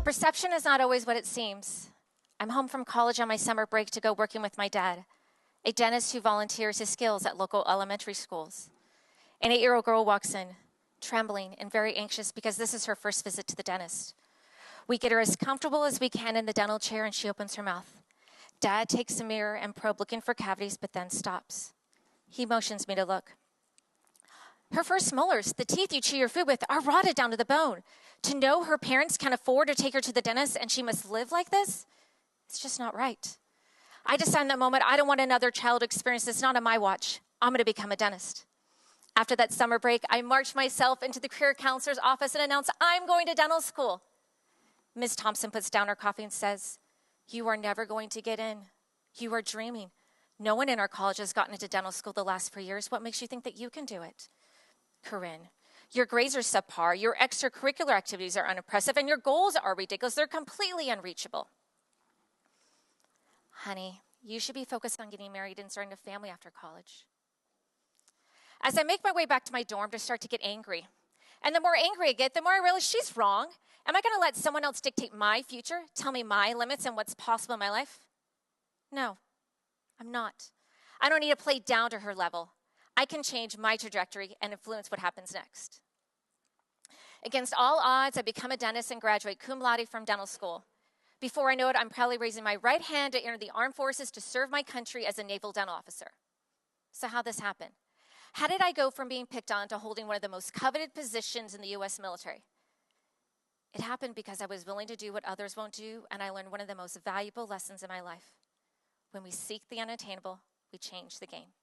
Perception is not always what it seems. I'm home from college on my summer break to go working with my dad, a dentist who volunteers his skills at local elementary schools. An 8-year-old girl walks in, trembling and very anxious because this is her first visit to the dentist. We get her as comfortable as we can in the dental chair and she opens her mouth. Dad takes a mirror and probe looking for cavities but then stops. He motions me to look. Her first molars, the teeth you chew your food with, are rotted down to the bone. To know her parents can't afford to take her to the dentist and she must live like this, it's just not right. I decide in that moment, I don't want another child to experience this, not on my watch. I'm going to become a dentist. After that summer break, I marched myself into the career counselor's office and announced, I'm going to dental school. Ms. Thompson puts down her coffee and says, you are never going to get in. You are dreaming. No one in our college has gotten into dental school the last 4 years. What makes you think that you can do it? Corinne, your grades are subpar, your extracurricular activities are unimpressive, and your goals are ridiculous. They're completely unreachable. Honey, you should be focused on getting married and starting a family after college. As I make my way back to my dorm to start to get angry, and the more angry I get, the more I realize she's wrong. Am I going to let someone else dictate my future, tell me my limits and what's possible in my life? No, I'm not. I don't need to play down to her level. I can change my trajectory and influence what happens next. Against all odds, I become a dentist and graduate cum laude from dental school. Before I know it, I'm proudly raising my right hand to enter the armed forces to serve my country as a naval dental officer. So how'd this happen? How did I go from being picked on to holding one of the most coveted positions in the U.S. military? It happened because I was willing to do what others won't do, and I learned one of the most valuable lessons in my life. When we seek the unattainable, we change the game.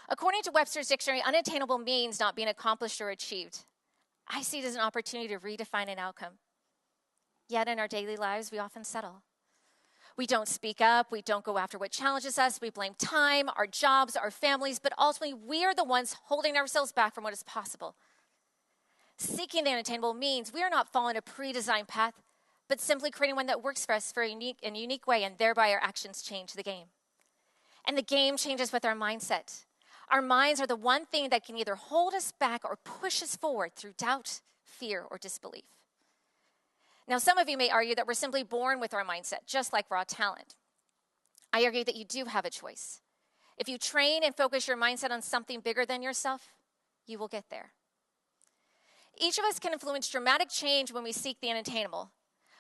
According to Webster's dictionary, unattainable means not being accomplished or achieved. I see it as an opportunity to redefine an outcome. Yet in our daily lives, we often settle. We don't speak up, we don't go after what challenges us, we blame time, our jobs, our families, but ultimately we are the ones holding ourselves back from what is possible. Seeking the unattainable means we are not following a pre-designed path, but simply creating one that works for us in a unique way, and thereby our actions change the game. And the game changes with our mindset. Our minds are the one thing that can either hold us back or push us forward through doubt, fear, or disbelief. Now, some of you may argue that we're simply born with our mindset, just like raw talent. I argue that you do have a choice. If you train and focus your mindset on something bigger than yourself, you will get there. Each of us can influence dramatic change when we seek the unattainable.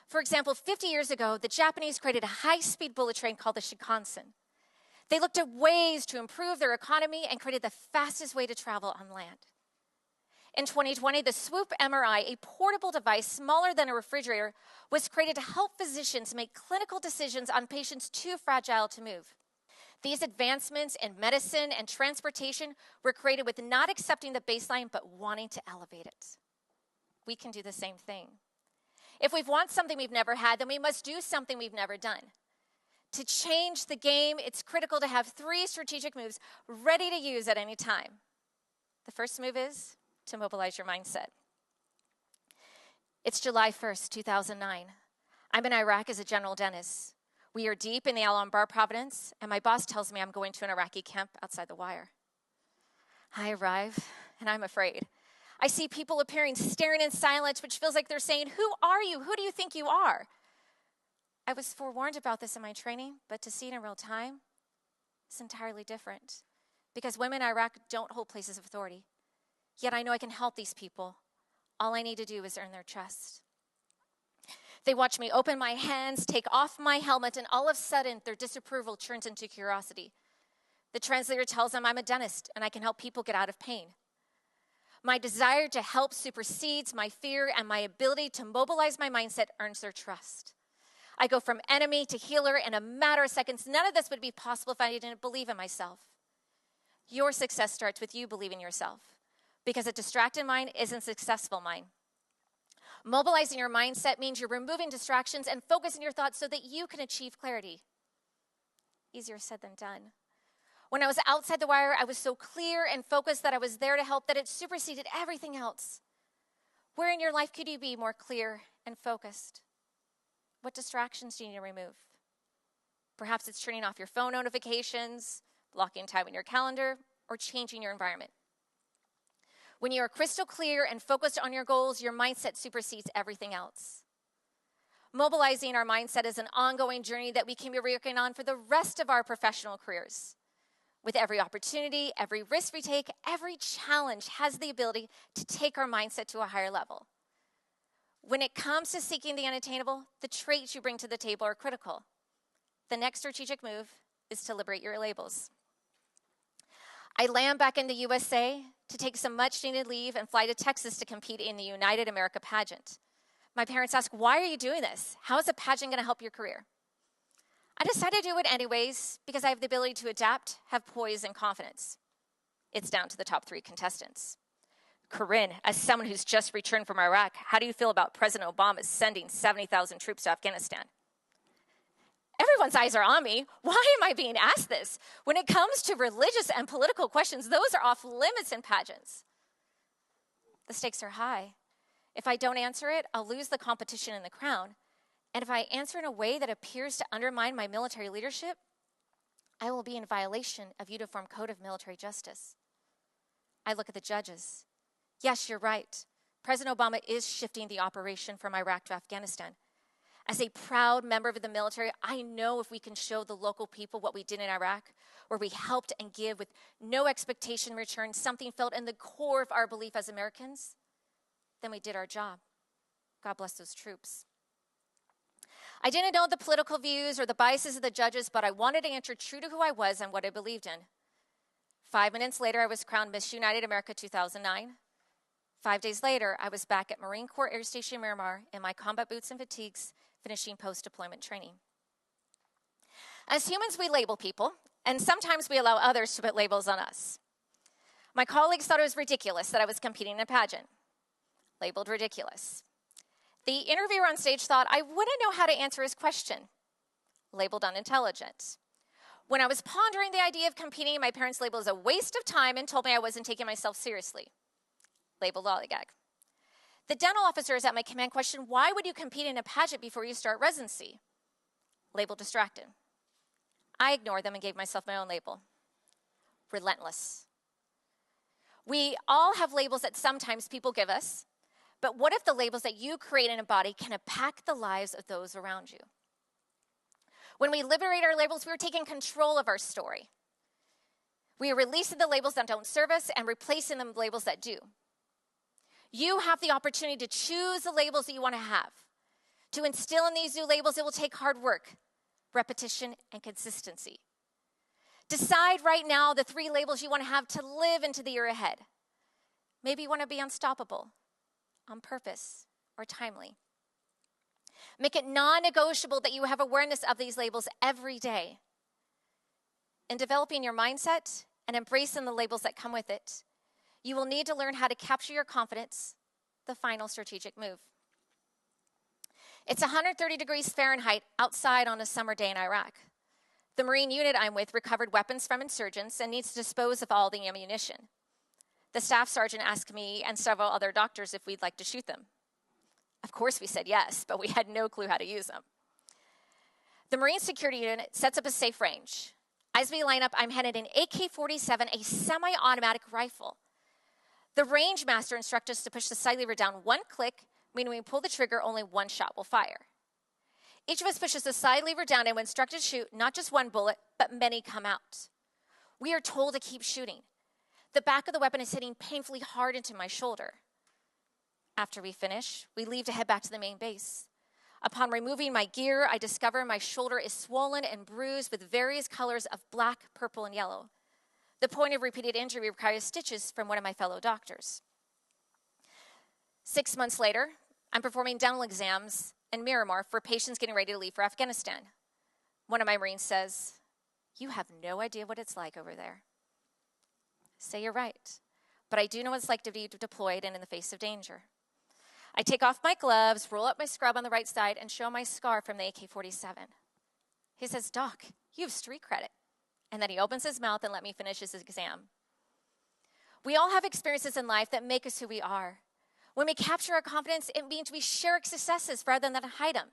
For example, 50 years ago, the Japanese created a high-speed bullet train called the Shinkansen. They looked at ways to improve their economy and created the fastest way to travel on land. In 2020, the Swoop MRI, a portable device smaller than a refrigerator, was created to help physicians make clinical decisions on patients too fragile to move. These advancements in medicine and transportation were created with not accepting the baseline, but wanting to elevate it. We can do the same thing. If we want something we've never had, then we must do something we've never done. To change the game, it's critical to have 3 strategic moves ready to use at any time. The first move is to mobilize your mindset. It's July 1st, 2009. I'm in Iraq as a general dentist. We are deep in the Al-Anbar province, and my boss tells me I'm going to an Iraqi camp outside the wire. I arrive, and I'm afraid. I see people appearing, staring in silence, which feels like they're saying, "Who are you? Who do you think you are?" I was forewarned about this in my training, but to see it in real time is entirely different, because women in Iraq don't hold places of authority. Yet I know I can help these people. All I need to do is earn their trust. They watch me open my hands, take off my helmet, and all of a sudden, their disapproval turns into curiosity. The translator tells them I'm a dentist and I can help people get out of pain. My desire to help supersedes my fear, and my ability to mobilize my mindset earns their trust. I go from enemy to healer in a matter of seconds. None of this would be possible if I didn't believe in myself. Your success starts with you believing in yourself, because a distracted mind isn't a successful mind. Mobilizing your mindset means you're removing distractions and focusing your thoughts so that you can achieve clarity. Easier said than done. When I was outside the wire, I was so clear and focused that I was there to help that it superseded everything else. Where in your life could you be more clear and focused? What distractions do you need to remove? Perhaps it's turning off your phone notifications, blocking time in your calendar, or changing your environment. When you are crystal clear and focused on your goals, your mindset supersedes everything else. Mobilizing our mindset is an ongoing journey that we can be working on for the rest of our professional careers. With every opportunity, every risk we take, every challenge has the ability to take our mindset to a higher level. When it comes to seeking the unattainable, the traits you bring to the table are critical. The next strategic move is to liberate your labels. I land back in the USA to take some much-needed leave and fly to Texas to compete in the United America pageant. My parents asked, "Why are you doing this? How is a pageant going to help your career?" I decided to do it anyways because I have the ability to adapt, have poise, and confidence. It's down to the top 3 contestants. Corinne, as someone who's just returned from Iraq, how do you feel about President Obama sending 70,000 troops to Afghanistan? Everyone's eyes are on me. Why am I being asked this? When it comes to religious and political questions, those are off limits in pageants. The stakes are high. If I don't answer it, I'll lose the competition and the crown. And if I answer in a way that appears to undermine my military leadership, I will be in violation of Uniform Code of Military Justice. I look at the judges. Yes, you're right. President Obama is shifting the operation from Iraq to Afghanistan. As a proud member of the military, I know if we can show the local people what we did in Iraq, where we helped and give with no expectation in return, something felt in the core of our belief as Americans, then we did our job. God bless those troops. I didn't know the political views or the biases of the judges, but I wanted to answer true to who I was and what I believed in. 5 minutes later, I was crowned Miss United America 2009. 5 days later, I was back at Marine Corps Air Station Miramar in my combat boots and fatigues, finishing post-deployment training. As humans, we label people, and sometimes we allow others to put labels on us. My colleagues thought it was ridiculous that I was competing in a pageant. Labeled ridiculous. The interviewer on stage thought I wouldn't know how to answer his question. Labeled unintelligent. When I was pondering the idea of competing, my parents labeled it as a waste of time and told me I wasn't taking myself seriously. Labeled lollygag. The dental officers at my command questioned, "Why would you compete in a pageant before you start residency?" Labeled distracted. I ignored them and gave myself my own label. Relentless. We all have labels that sometimes people give us, but what if the labels that you create and embody can impact the lives of those around you? When we liberate our labels, we are taking control of our story. We are releasing the labels that don't serve us and replacing them with labels that do. You have the opportunity to choose the labels that you want to have. To instill in these new labels, it will take hard work, repetition, and consistency. Decide right now the 3 labels you want to have to live into the year ahead. Maybe you want to be unstoppable, on purpose, or timely. Make it non-negotiable that you have awareness of these labels every day. In developing your mindset and embracing the labels that come with it, you will need to learn how to capture your confidence, the final strategic move. It's 130 degrees Fahrenheit outside on a summer day in Iraq. The Marine unit I'm with recovered weapons from insurgents and needs to dispose of all the ammunition. The staff sergeant asked me and several other doctors if we'd like to shoot them. Of course we said yes, but we had no clue how to use them. The Marine security unit sets up a safe range. As we line up, I'm handed an AK-47, a semi-automatic rifle. The range master instructs us to push the sight lever down 1 click, meaning when we pull the trigger, only 1 shot will fire. Each of us pushes the side lever down and we're instructed to shoot not just 1 bullet, but many come out. We are told to keep shooting. The back of the weapon is hitting painfully hard into my shoulder. After we finish, we leave to head back to the main base. Upon removing my gear, I discover my shoulder is swollen and bruised with various colors of black, purple, and yellow. The point of repeated injury requires stitches from one of my fellow doctors. 6 months later, I'm performing dental exams in Miramar for patients getting ready to leave for Afghanistan. One of my Marines says, "You have no idea what it's like over there." I say, "You're right, but I do know what it's like to be deployed and in the face of danger." I take off my gloves, roll up my scrub on the right side, and show my scar from the AK-47. He says, "Doc, you have street credit." And then he opens his mouth and let me finish his exam. We all have experiences in life that make us who we are. When we capture our confidence, it means we share our successes rather than hide them.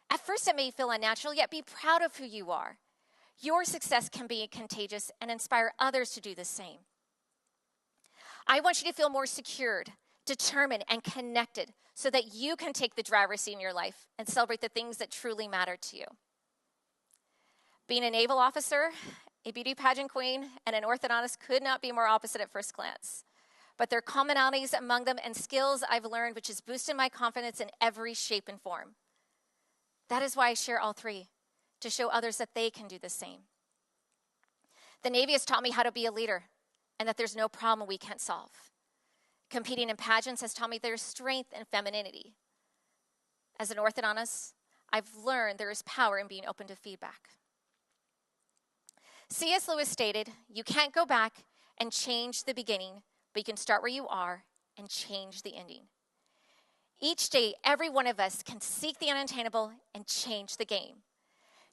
At first, it may feel unnatural, yet be proud of who you are. Your success can be contagious and inspire others to do the same. I want you to feel more secured, determined, and connected so that you can take the driver's seat in your life and celebrate the things that truly matter to you. Being a naval officer, a beauty pageant queen, and an orthodontist could not be more opposite at first glance. But there are commonalities among them and skills I've learned which has boosted my confidence in every shape and form. That is why I share all three, to show others that they can do the same. The Navy has taught me how to be a leader and that there's no problem we can't solve. Competing in pageants has taught me there's strength and femininity. As an orthodontist, I've learned there is power in being open to feedback. C.S. Lewis stated, "You can't go back and change the beginning, but you can start where you are and change the ending." Each day, every one of us can seek the unattainable and change the game.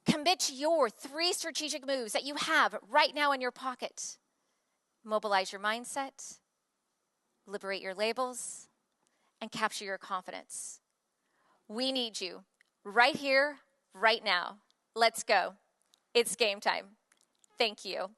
Commit to your 3 strategic moves that you have right now in your pocket. Mobilize your mindset, liberate your labels, and capture your confidence. We need you right here, right now. Let's go. It's game time. Thank you.